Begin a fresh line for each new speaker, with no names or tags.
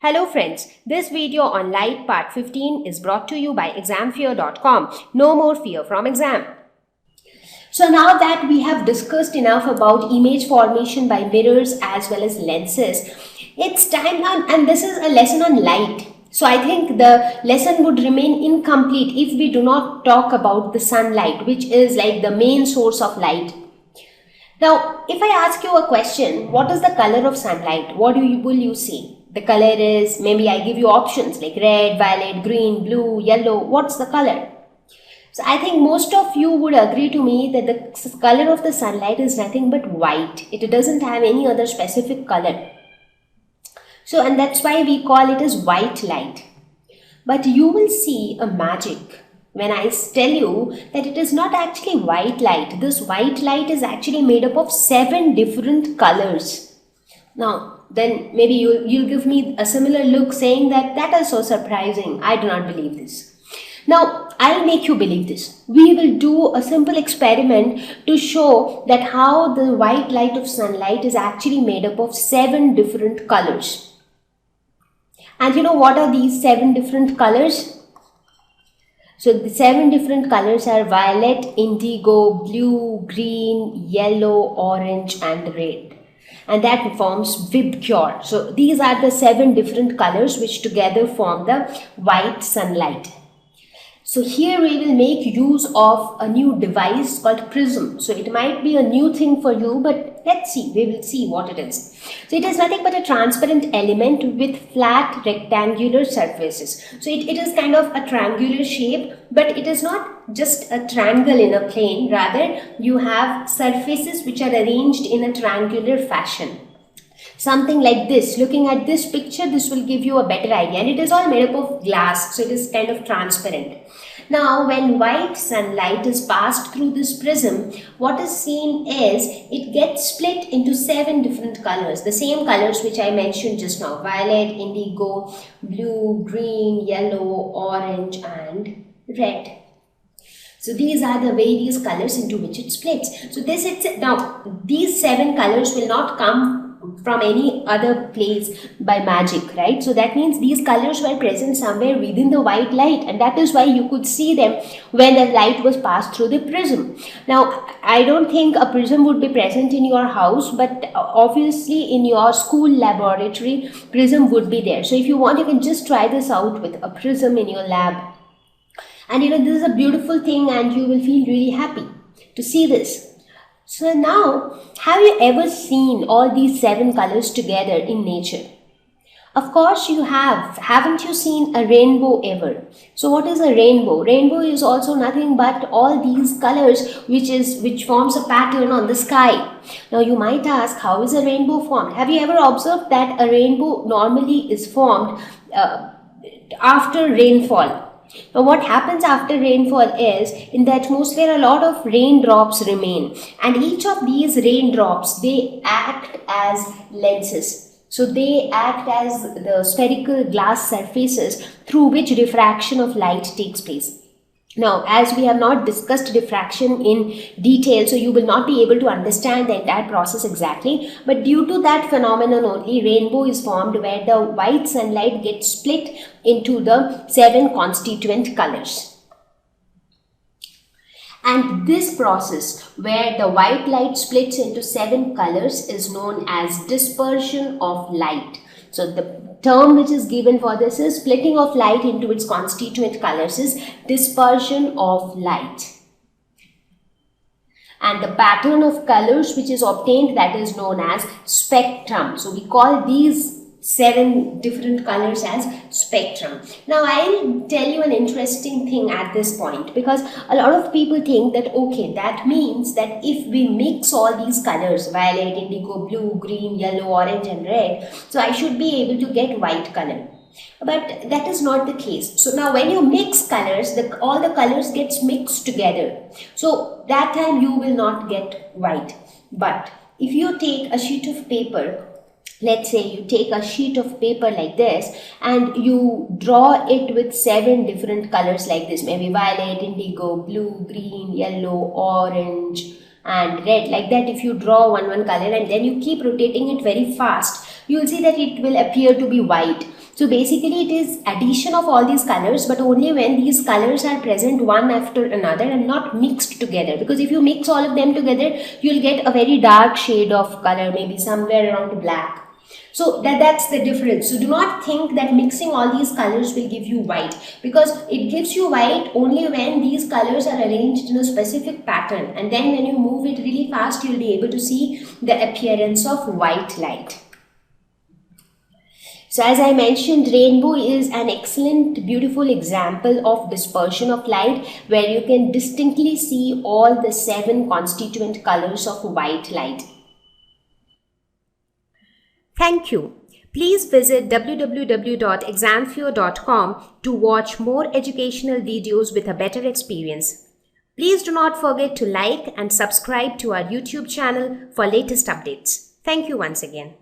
Hello friends, this video on Light Part 15 is brought to you by examfear.com. No more fear from exam. So now that we have discussed enough about image formation by mirrors as well as lenses, it's time now, and this is a lesson on light. So I think the lesson would remain incomplete if we do not talk about the sunlight, which is like the main source of light. Now, if I ask you a question, what is the color of sunlight? What will you see? The color is, maybe I give you options like red, violet, green, blue, yellow. What's the color? So I think most of you would agree to me that the color of the sunlight is nothing but white. It doesn't have any other specific color. So, and that's why we call it as white light. But you will see a magic when I tell you that it is not actually white light. This white light is actually made up of 7 different colors. Now, then maybe you'll give me a similar look saying that is so surprising. I do not believe this. Now, I'll make you believe this. We will do a simple experiment to show that how the white light of sunlight is actually made up of 7 different colors. And you know what are these 7 different colors? So the 7 different colors are violet, indigo, blue, green, yellow, orange and red. And that forms VibGyor. So these are the 7 different colors which together form the white sunlight. So here we will make use of a new device called prism. So it might be a new thing for you, but let's see, we will see what it is. So it is nothing but a transparent element with flat rectangular surfaces. So it is kind of a triangular shape, but it is not just a triangle in a plane. Rather, you have surfaces which are arranged in a triangular fashion. Something like this. Looking at this picture, this will give you a better idea. And it is all made up of glass, so it is kind of transparent. Now, when white sunlight is passed through this prism, what is seen is it gets split into 7 different colors. The same colors which I mentioned just now. Violet, indigo, blue, green, yellow, orange and red. So these are the various colors into which it splits. So now these 7 colors will not come from any other place by magic, right? So that means these colors were present somewhere within the white light, and that is why you could see them when the light was passed through the prism. Now, I don't think a prism would be present in your house, but obviously in your school laboratory, prism would be there. So if you want, you can just try this out with a prism in your lab. And you know, this is a beautiful thing and you will feel really happy to see this. So now, have you ever seen all these 7 colors together in nature? Of course you have. Haven't you seen a rainbow ever? So what is a rainbow? Rainbow is also nothing but all these colors which forms a pattern on the sky. Now you might ask, how is a rainbow formed? Have you ever observed that a rainbow normally is formed after rainfall? Now what happens after rainfall is, in the atmosphere a lot of raindrops remain, and each of these raindrops, they act as lenses. So they act as the spherical glass surfaces through which diffraction of light takes place. Now, as we have not discussed diffraction in detail, so you will not be able to understand the entire process exactly. But due to that phenomenon only, rainbow is formed where the white sunlight gets split into the 7 constituent colors. And this process where the white light splits into 7 colors is known as dispersion of light. So the term which is given for this is splitting of light into its constituent colors is dispersion of light. And the pattern of colors which is obtained, that is known as spectrum. So we call these 7 different colors as spectrum. Now I'll tell you an interesting thing at this point, because a lot of people think that okay, that means that if we mix all these colors, violet, indigo, blue, green, yellow, orange and red, so I should be able to get white color. But that is not the case. So now when you mix colors, all the colors gets mixed together. So that time you will not get white. But if you take a sheet of paper, let's say you take a sheet of paper like this and you draw it with 7 different colors like this, maybe violet, indigo, blue, green, yellow, orange and red, like that. If you draw one color and then you keep rotating it very fast, you will see that it will appear to be white. So basically it is addition of all these colors, but only when these colors are present one after another and not mixed together. Because if you mix all of them together, you'll get a very dark shade of color, maybe somewhere around black. So that's the difference. So do not think that mixing all these colors will give you white, because it gives you white only when these colors are arranged in a specific pattern, and then when you move it really fast, you'll be able to see the appearance of white light. So as I mentioned, rainbow is an excellent, beautiful example of dispersion of light, where you can distinctly see all the 7 constituent colors of white light. Thank you. Please visit www.examfear.com to watch more educational videos with a better experience. Please do not forget to like and subscribe to our YouTube channel for latest updates. Thank you once again.